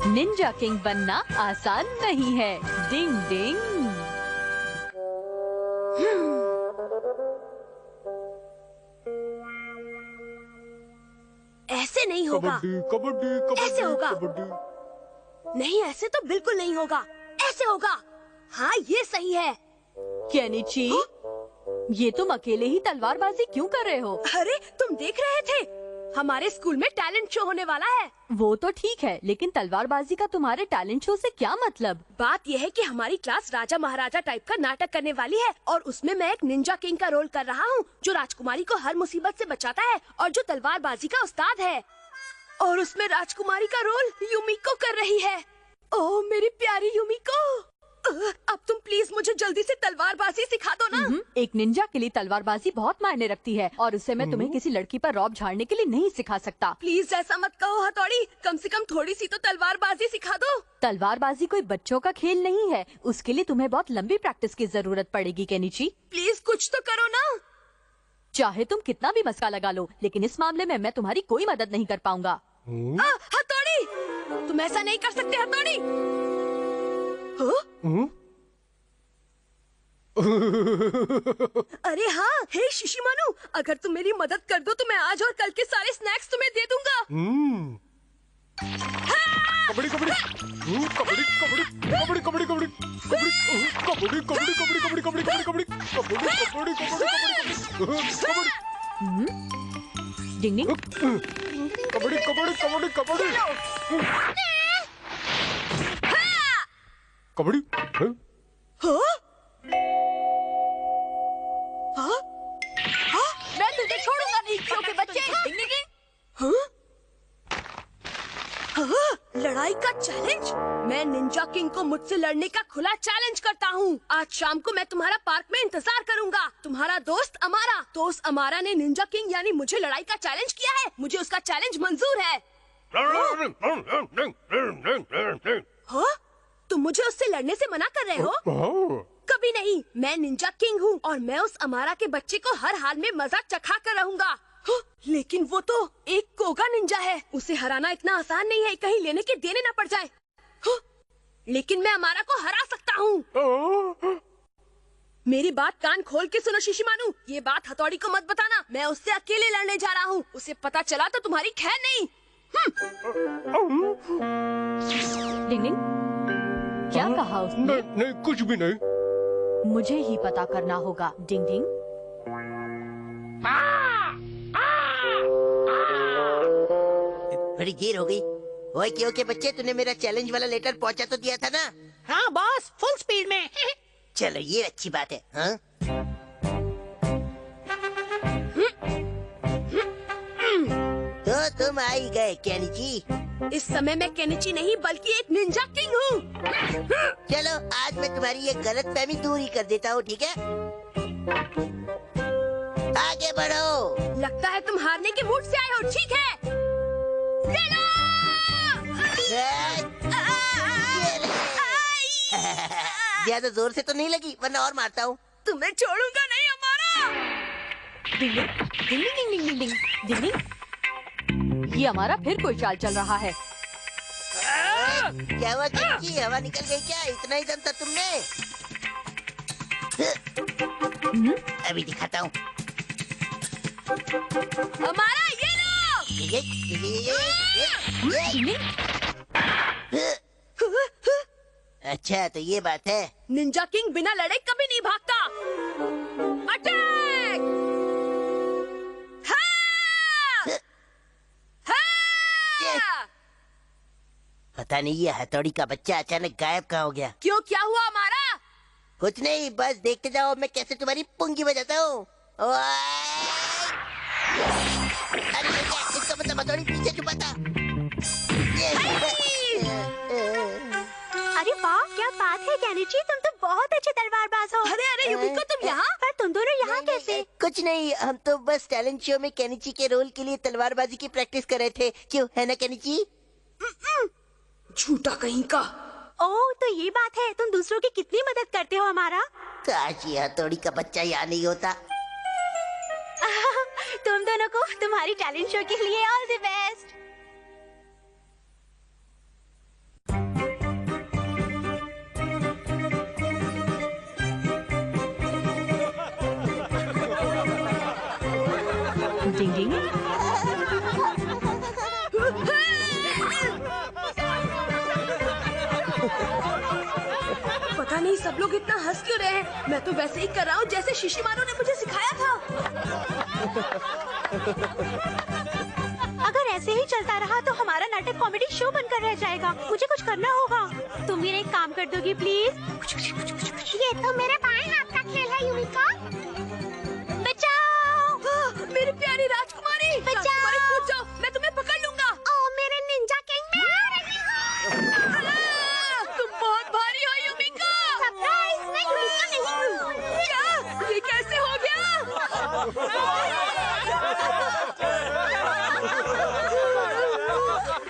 Ninja king बनना आसान नहीं है। डिंग डिंग। ऐसे नहीं होगा। कबड्डी कबड्डी कबड्डी ऐसे होगा। कबड्डी। नहीं, ऐसे तो बिल्कुल नहीं होगा। ऐसे होगा। हाँ, ये सही है। केनिची, ये तुम अकेले ही तलवारबाजी क्यों कर रहे हो? अरे, तुम देख रहे थे? हमारे स्कूल में टैलेंट शो होने वाला है। वो तो ठीक है, लेकिन तलवारबाजी का तुम्हारे टैलेंट शो से क्या मतलब? बात यह है कि हमारी क्लास राजा महाराजा टाइप का नाटक करने वाली है और उसमें मैं एक निंजा किंग का रोल कर रहा हूँ, जो राजकुमारी को हर मुसीबत से बचाता है और जो तलवारबाजी का उस्ताद है। और उसमें राजकुमारी का रोल युमिको कर रही है। ओह मेरी प्यारी युमिको, अब तुम प्लीज मुझे जल्दी से तलवारबाजी सिखा दो ना। एक निंजा के लिए तलवारबाजी बहुत मायने रखती है और उसे मैं तुम्हें किसी लड़की पर रौब झाड़ने के लिए नहीं सिखा सकता। प्लीज ऐसा मत कहो हथौड़ी, कम से कम थोड़ी सी तो तलवारबाजी सिखा दो। तलवारबाजी कोई बच्चों का खेल नहीं है, उसके लिए तुम्हें बहुत लंबी प्रैक्टिस की जरूरत पड़ेगी केनिची। प्लीज कुछ तो करो ना। चाहे तुम कितना भी मस्का लगा लो, लेकिन इस मामले में मैं तुम्हारी कोई मदद नहीं कर पाऊंगा। हथौड़ी, तुम ऐसा नहीं कर सकते हथौड़ी। अरे हाँ, हे शिशिमानु, अगर तुम मेरी मदद कर दो तो मैं आज और कल के सारे स्नैक्स तुम्हें दे दूंगा। कबड्डी कबड्डी कबड्डी कबड्डी कबड्डी कबड्डी कबड्डी कबड्डी कबड्डी कबड्डी कबड्डी कबड्डी कबड्डी कबड्डी कबड्डी डिंग डिंग। कबड्डी कबड्डी कबड्डी कबड्डी कबड्डी। मैं तुझे छोड़ूंगा नहीं क्योंकि बच्चे। लड़ाई का चैलेंज? मैं निंजा किंग को मुझसे लड़ने का खुला चैलेंज करता हूँ। आज शाम को मैं तुम्हारा पार्क में इंतजार करूंगा। तुम्हारा दोस्त अमारा। दोस्त अमारा ने निंजा किंग यानी मुझे लड़ाई का चैलेंज किया है। मुझे उसका चैलेंज मंजूर है। हाँ? तुम मुझे उससे लड़ने से मना कर रहे हो? कभी नहीं। मैं निंजा किंग हूँ और मैं उस अमारा के बच्चे को हर हाल में मजा चखा कर रहूंगा। लेकिन वो तो एक कोगा निंजा है, उसे हराना इतना आसान नहीं है, कहीं लेने के देने ना पड़ जाए। लेकिन मैं अमारा को हरा सकता हूँ। मेरी बात कान खोल के सुनो शिशिमानु, ये बात हथौड़ी को मत बताना। मैं उससे अकेले लड़ने जा रहा हूँ। उसे पता चला तो तुम्हारी खैर नहीं। डिंग डिंग। क्या कहा उसने? नहीं कुछ भी नहीं। मुझे ही पता करना होगा। डिंग डिंग। बड़ी देर हो गई। ओए क्यों के बच्चे, तूने मेरा चैलेंज वाला लेटर पहुंचा तो दिया था ना? हाँ बॉस, फुल स्पीड में। चलो ये अच्छी बात है। हाँ? तो तुम आ ही गए केनिची। इस समय मैं केनिची नहीं बल्कि एक निंजा किंग हूँ। चलो आज मैं तुम्हारी ये गलतफहमी दूर ही कर देता हूँ, ठीक है? आगे बढ़ो। लगता है तुम हारने के मूड से आए हो। ठीक है, ले लो। ज्यादा जोर से तो नहीं लगी, वरना और मारता हूँ। तुम्हें छोड़ूंगा नहीं अमारा। डिंग डिंग डिंग डिंग डिंग डिंग डिंग डिंग। ये हमारा फिर कोई चाल चल रहा है। क्या हुआ केनिची, हवा निकल गई क्या? इतना ही दम था तुमने? अभी दिखाता हूँ। हमारा ये लो। अच्छा तो ये बात है। निंजा किंग बिना लड़े कभी नहीं भागता। अटैक! हाँ! हाँ! पता नहीं ये हथौड़ी का बच्चा अचानक गायब कहाँ हो गया। क्यों, क्या हुआ हमारा? कुछ नहीं, बस देखते जाओ मैं कैसे तुम्हारी पुंगी बजाता हूँ। अरे इसका मतलब हथौड़ी पीछे छुपा था। अरे वाह, क्या बात है केनिची, तुम तो बहुत अच्छे तलवारबाज हो। अरे अरे युमिको, तुम यहाँ? पर तुम दोनों यहाँ कैसे? कुछ नहीं, हम तो बस टैलेंट शो में केनिची के रोल के लिए तलवारबाजी की प्रैक्टिस कर रहे थे। क्यों, है ना केनिची? झूठा कहीं का। ओह तो ये बात है, तुम दूसरों की कितनी मदद करते हो हमारा। काश ये हथौड़ी का बच्चा यहाँ नहीं होता। तुम दोनों को तुम्हारी टैलेंट शो के लिए ऑल द बेस्ट। डिंग डिंग। पता नहीं सब लोग इतना हंस क्यों रहे हैं। मैं तो वैसे ही कर रहा हूँ जैसे शिशिमारू ने मुझे सिखाया था। अगर ऐसे ही चलता रहा तो हमारा नाटक कॉमेडी शो बनकर रह जाएगा। मुझे कुछ करना होगा। तुम मेरा एक काम कर दोगी प्लीज? ये तो मेरे बाएं हाथ का खेल है युमिका। बचाओ मेरी प्यारी राजकुमारी। राजकुमारी कूद जाओ, मैं तुम्हें पकड़ लूंगा। ओ मेरे निंजा किंग में आ रही हूँ। तुम बहुत भारी हो युमिका। सरप्राइज, मैं युमिका नहीं हूँ। क्या? ये कैसे हो गया?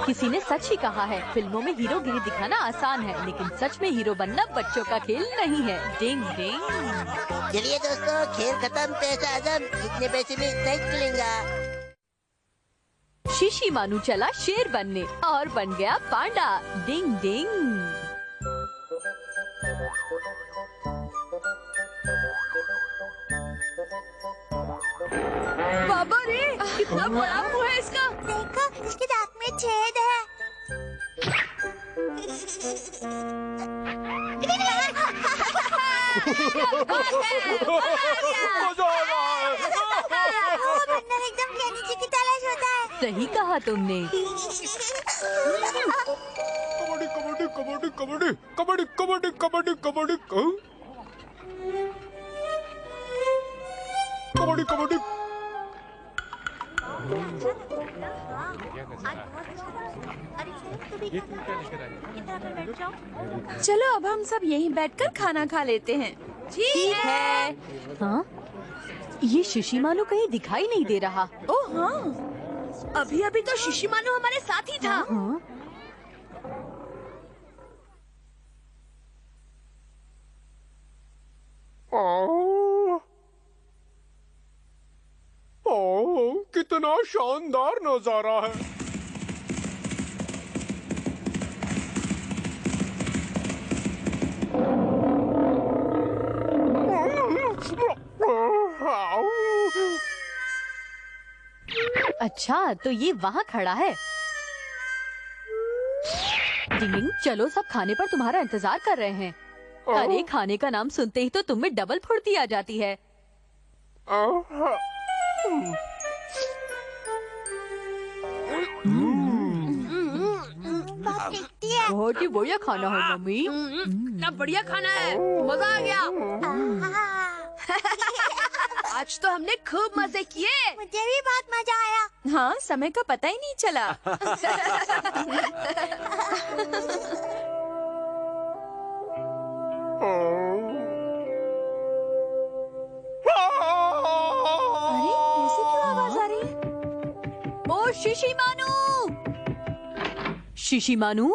किसी ने सच ही कहा है, फिल्मों में हीरोगिरी दिखाना आसान है, लेकिन सच में हीरो बनना बच्चों का खेल नहीं है। डिंग डिंग। चलिए दोस्तों, खेल खत्म। पैसा आजम, इतने पैसे में इतना ही चलेगा। शिशिमानु चला शेर बनने और बन गया पांडा। डिंग डिंग। बाबा रे, कितना बड़ा मुंह है इसका। देखो, इसके दांत में छेद है। मजा आ रहा है। बंदर एकदम केनी जी की तलाश होता है। सही कहा तुमने। कबड्डी कबड्डी कबड्डी कबड्डी कबड्डी कबड्डी कबड्डी कबड्डी कबड्डी। चलो अब हम सब यहीं बैठकर खाना खा लेते हैं। ठीक है। हाँ, ये शिशिमानु कहीं दिखाई नहीं दे रहा। ओह हाँ, अभी अभी तो शिशिमानु हमारे साथ ही था। हाँ? कितना शानदार नजारा है। अच्छा, तो ये वहाँ खड़ा है। डिंग, चलो सब खाने पर तुम्हारा इंतजार कर रहे हैं। अरे खाने का नाम सुनते ही तो तुम में डबल फुर्ती आ जाती है। बहुत टेस्टी है। बहुत ही बढ़िया खाना है मम्मी। इतना बढ़िया खाना है, मजा आ गया। आज तो हमने खूब मजे किए। मुझे भी बहुत मजा आया। हाँ, समय का पता ही नहीं चला। अरे ऐसी क्यों आवाज आ रही है? ओ शिशिमानु! शिशिमानु?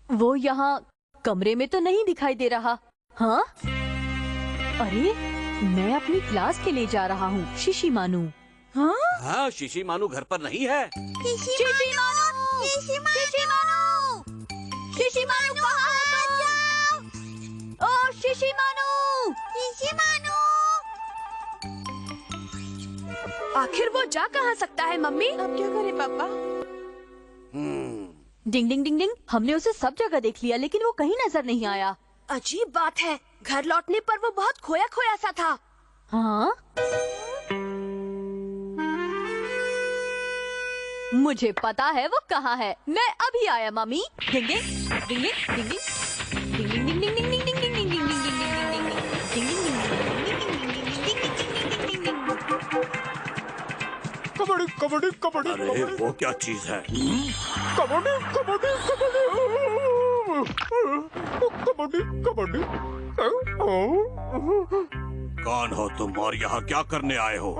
वो यहाँ कमरे में तो नहीं दिखाई दे रहा। हाँ? अरे मैं अपनी क्लास के लिए जा रहा हूँ। शिशिमानु। हाँ, शिशिमानु घर पर नहीं है। शिशिमानु! शिशिमानु! शिशिमानु कहाँ है तुम? ओ शिशिमानु! आखिर वो जा कहाँ सकता है मम्मी? अब क्या करें पापा? डिंग डिंग डिंग डिंग, हमने उसे सब जगह देख लिया लेकिन वो कहीं नजर नहीं आया। अजीब बात है, घर लौटने पर वो बहुत खोया खोया सा था। हाँ? मुझे पता है वो कहाँ है। मैं अभी आया मम्मी। डिंग डिंग डिंग डिंग डिंग डिंग डिंग डिंग डिंग डिंग डिंग डिंग डिंग डिंग डिंग कबड्डी कबड्डी कबड्डी अरे वो क्या चीज है? कबड्डी कबड्डी कबड्डी कबड्डी। कौन हो तुम और यहाँ क्या करने आए हो?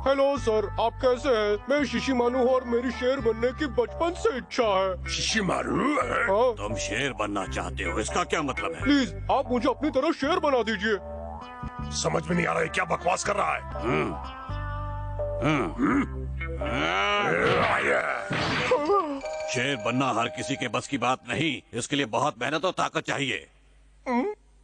हेलो सर, आप कैसे हैं? मैं शिशिमानु हूँ और मेरी शेर बनने की बचपन से इच्छा है। शिशिमारू? हाँ? तुम शेर बनना चाहते हो, इसका क्या मतलब है? प्लीज आप मुझे अपनी तरह शेर बना दीजिए। समझ में नहीं आ रहा है, क्या बकवास कर रहा है? शेर बनना हर किसी के बस की बात नहीं, इसके लिए बहुत मेहनत और ताकत चाहिए।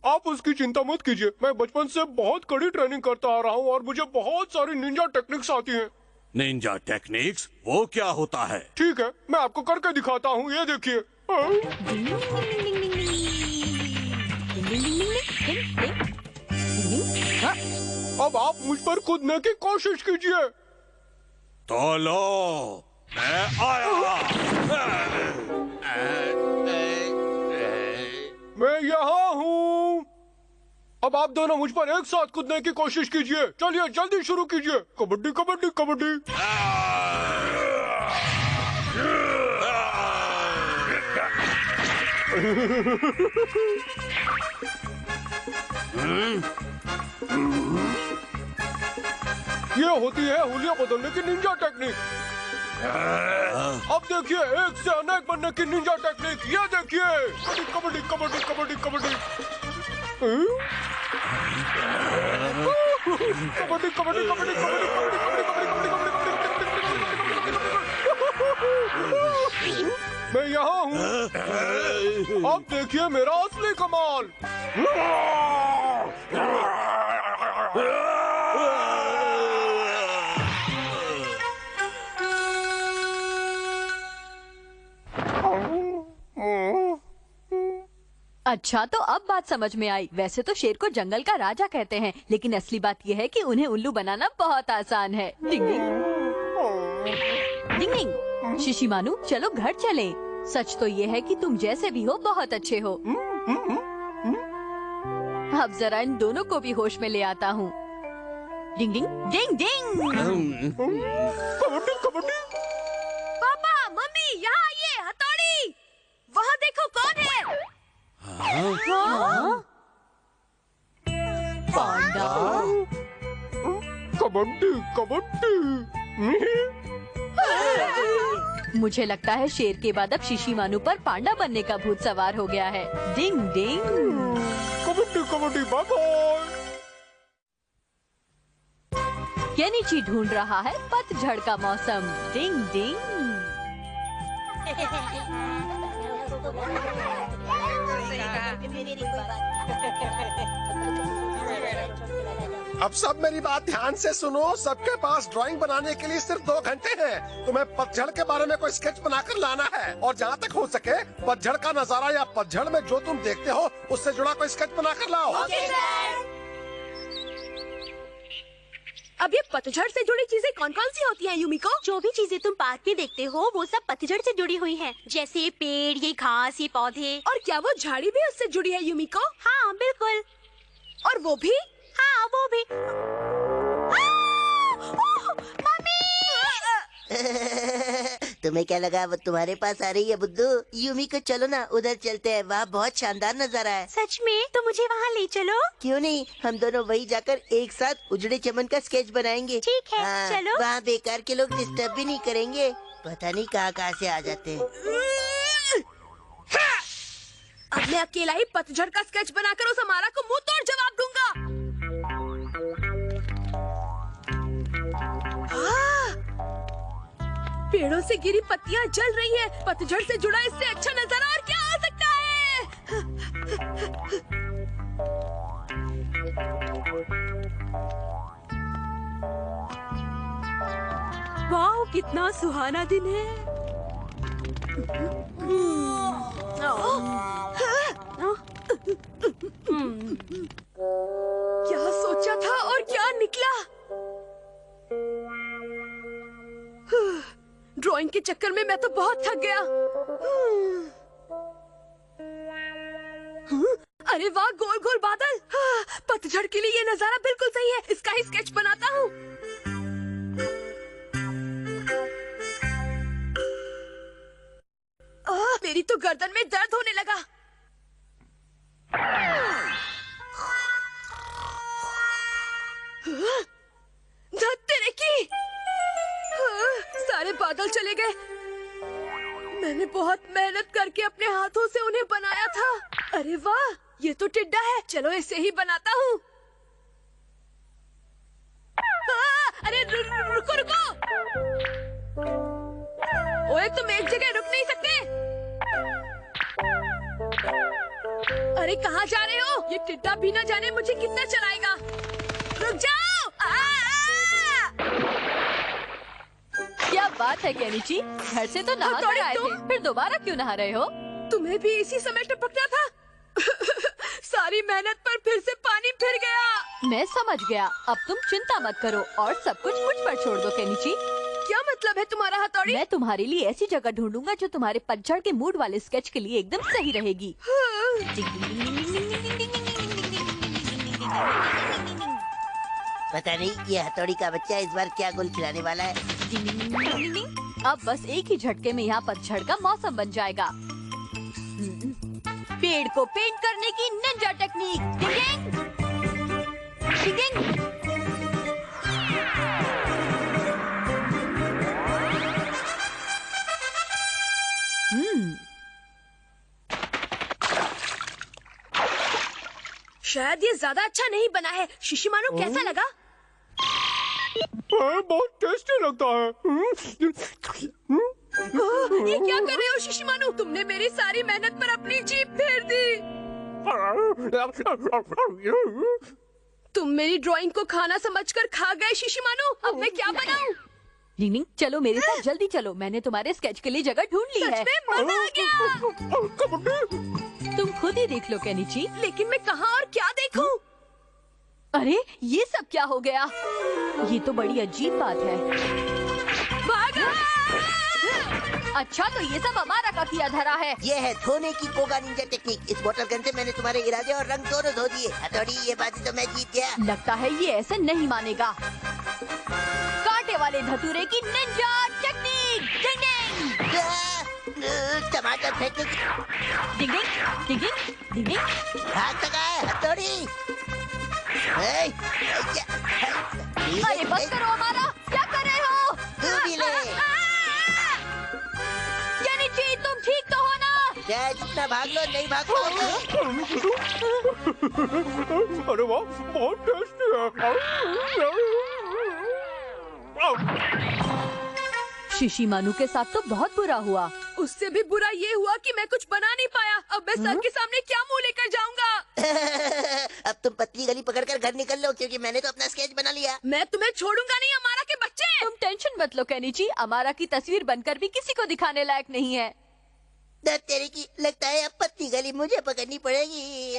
आप उसकी चिंता मत कीजिए। मैं बचपन से बहुत कड़ी ट्रेनिंग करता आ रहा हूँ और मुझे बहुत सारी निंजा टेक्निक्स आती हैं। Ninja techniques? वो क्या होता है? ठीक है, मैं आपको करके दिखाता हूँ, ये देखिए। अब आप मुझ पर कूदने की कोशिश कीजिए। तो लो, मैं आया। मैं यहाँ हूँ। अब आप दोनों मुझ पर एक साथ कूदने की कोशिश कीजिए। चलिए जल्दी शुरू कीजिए। कबड्डी कबड्डी कबड्डी। ये होती है हुलिया बदलने की निंजा टेक्निक। अब देखिए एक से अनेक बनने की निंजा टेक्निक। ये देखिए, कबड्डी कबड्डी कबड्डी कबड्डी कबड्डी कबड्डी कबड्डी कबड्डी। मैं यहाँ हूँ। अब देखिए मेरा असली कमाल। अच्छा, तो अब बात समझ में आई। वैसे तो शेर को जंगल का राजा कहते हैं, लेकिन असली बात यह है कि उन्हें उल्लू बनाना बहुत आसान है। डिंग डिंग डिंग डिंग। शिशिमानु, चलो घर चले। सच तो ये है कि तुम जैसे भी हो बहुत अच्छे हो। अब जरा इन दोनों को भी होश में ले आता हूँ। डिंग डिंग डिंग डिंग। कबड्डी कबड्डी। पापा, मम्मी, यहाँ आइए। हथौड़ी, वहाँ देखो कौन है। हाँ? पांडा। कबड्डी कबड्डी। मुझे लगता है शेर के बाद अब शिशिमानु पर पांडा बनने का भूत सवार हो गया है। Ding ding. Kabaddi kabaddi. Bye bye. Kenichi ढूंढ रहा है पतझड़ का मौसम। डिंग डिंग। अब सब मेरी बात ध्यान से सुनो। सबके पास ड्राइंग बनाने के लिए सिर्फ 2 घंटे हैं। तुम्हें पतझड़ के बारे में कोई स्केच बनाकर लाना है और जहाँ तक हो सके पतझड़ का नजारा या पतझड़ में जो तुम देखते हो उससे जुड़ा कोई स्केच बनाकर लाओ। अब ये पतझड़ से जुड़ी चीजें कौन कौन सी होती हैं यूमिको? जो भी चीजें तुम पार्क में देखते हो वो सब पतझड़ से जुड़ी हुई हैं। जैसे ये पेड़, ये घास, ये पौधे। और क्या वो झाड़ी भी उससे जुड़ी है यूमिको? हाँ बिल्कुल। और वो भी? हाँ वो भी। मम्मी! तुम्हें क्या लगा वो तुम्हारे पास आ रही है बुद्धू? यूमी को चलो ना, उधर चलते हैं। वहाँ बहुत शानदार नजारा है। सच में? तो मुझे वहाँ ले चलो। क्यों नहीं, हम दोनों वही जाकर एक साथ उजड़े चमन का स्केच बनाएंगे। ठीक है, चलो। वहाँ बेकार के लोग डिस्टर्ब भी नहीं करेंगे। पता नहीं कहाँ से आ जाते हैं। अब मैं अकेला ही पतझड़ का स्केच बनाकर उस हमारा को मुंह तोड़ जवाब दूंगा। पेड़ों से गिरी पत्तियां जल रही हैं। पतझड़ से जुड़ा इससे अच्छा नजारा और क्या हो सकता है? वाह, कितना सुहाना दिन है। क्या सोचा था और क्या निकला? ड्राइंग के चक्कर में मैं तो बहुत थक गया। अरे वाह, गोल गोल बादल। पतझड़ के लिए ये नजारा बिल्कुल सही है। इसका ही स्केच बनाता हूँ। मेरी तो गर्दन में दर्द होने लगा। तेरे की सारे बादल चले गए। मैंने बहुत मेहनत करके अपने हाथों से उन्हें बनाया था। अरे वाह, ये तो टिड्डा है। चलो इसे ही बनाता हूँ। अरे रुको रुको। ओए, तुम एक जगह रुक नहीं सकते? अरे कहाँ जा रहे हो? ये टिड्डा भी न जाने मुझे कितना चलाएगा। रुक जाओ। क्या बात है केनिची, घर से तो नहा कर आए थे, फिर दोबारा क्यों नहा रहे हो? तुम्हें भी इसी समय टपकना था। सारी मेहनत पर फिर से पानी फिर गया। मैं समझ गया, अब तुम चिंता मत करो और सब कुछ मुझ पर छोड़ दो केनिची। क्या मतलब है तुम्हारा हथौड़ी? मैं तुम्हारे लिए ऐसी जगह ढूंढूंगा जो तुम्हारे पतझड़ के मूड वाले स्केच के लिए एकदम सही रहेगी। पता नहीं ये हथौड़ी का बच्चा इस बार क्या गोल खिलाने वाला है। अब बस एक ही झटके में यहाँ पतझड़ का मौसम बन जाएगा। पेड़ को पेंट करने की निंजा टेक्निक। डिंगिंग, डिंगिंग। शायद ये ज्यादा अच्छा नहीं बना है। शिशिमानु कैसा लगा? बहुत टेस्टी लगता है। ये क्या कर रहे हो शिशिमानु? तुमने मेरी सारी मेहनत पर अपनी जीभ फेर दी। तुम मेरी ड्राइंग को खाना समझकर खा गए शिशिमानु। अब मैं क्या बनाऊं? डिंगिंग, चलो मेरे साथ, जल्दी चलो, मैंने तुम्हारे स्केच के लिए जगह ढूंढ ली है। सच में मजा आ गया। तुम खुद ही देख लो केनिची। लेकिन मैं कहाँ और क्या देखूं? अरे ये सब क्या हो गया? ये तो बड़ी अजीब बात है। भागो! अच्छा तो ये सब हमारा का किया धरा है। ये है धोने की कोगा निंजा टेक्निक। इस वाटर गन से मैंने तुम्हारे इरादे और रंग दोनों धो दिए। हथौड़ी, ये बाजी तो मैं जीत गया। लगता है ये ऐसे नहीं मानेगा। कांटे वाले धतूरे की निंजा टेक्निक। डिंगिंग, टमाटर फेंके। डिंगिंग, डिंगिंग, डिंगिंग। भाग तक आए हथौड़ी। अरे बस करो हमारा, क्या कर रहे हो? तू भी ले। केनिची, तुम ठीक तो हो ना? चाहे जितना भाग लो नहीं भाग पाओगे। अरे वाह, बहुत टेस्टी है। शिशिमानु के साथ तो बहुत बुरा हुआ। उससे भी बुरा ये हुआ कि मैं कुछ बना नहीं पाया। अब मैं सर के सामने क्या मुंह लेकर जाऊंगा? अब तुम पतली गली पकड़कर घर निकल लो, क्योंकि मैंने तो अपना स्केच बना लिया। मैं तुम्हें छोड़ूंगा नहीं, अमारा के बच्चे। तुम टेंशन मत लो केनिची, अमारा की तस्वीर बनकर भी किसी को दिखाने लायक नहीं है। दर्द तेरे की, लगता है अब पतली गली मुझे पकड़नी पड़ेगी।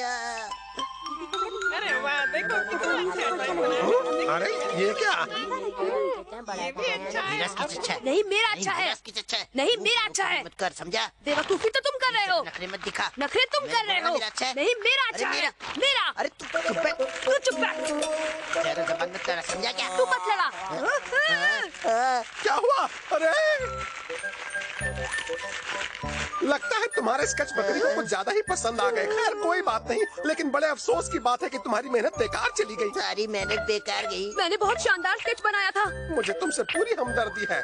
अरे वाह, देखो कितना अच्छा ड्राइंग बना है। अरे ये क्या? ये भी अच्छा है। नीरज की अच्छा है। नहीं मेरा अच्छा है। नीरज की अच्छा है। नहीं मेरा अच्छा है। मत कर, समझा? बेवकूफी तो तुम कर रहे हो। नखरे मत दिखा। नखरे तुम कर रहे हो। मेरा अच्छा है। नहीं मेरा अरे अच्छा है। मेरा। मेरा। अरे तू चुप बैठ। तू चुप बैठ। ज़्यादा जबान मत कर, समझा क्या? तू मत लड़ा। क्या हुआ? अरे लगता है तुम्हारे स्केच बकरी को कुछ ज्यादा ही पसंद आ गए। खैर कोई बात नहीं, लेकिन बड़े अफसोस की बात है कि तुम्हारी मेहनत बेकार चली गई। सारी मेहनत बेकार गई। मैंने बहुत शानदार स्केच बनाया था। मुझे तुमसे पूरी हमदर्दी है।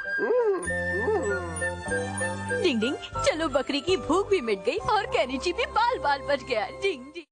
डिंग डिंग, चलो बकरी की भूख भी मिट गई और केनिची भी बाल बाल बच गया। डिंग डिंग।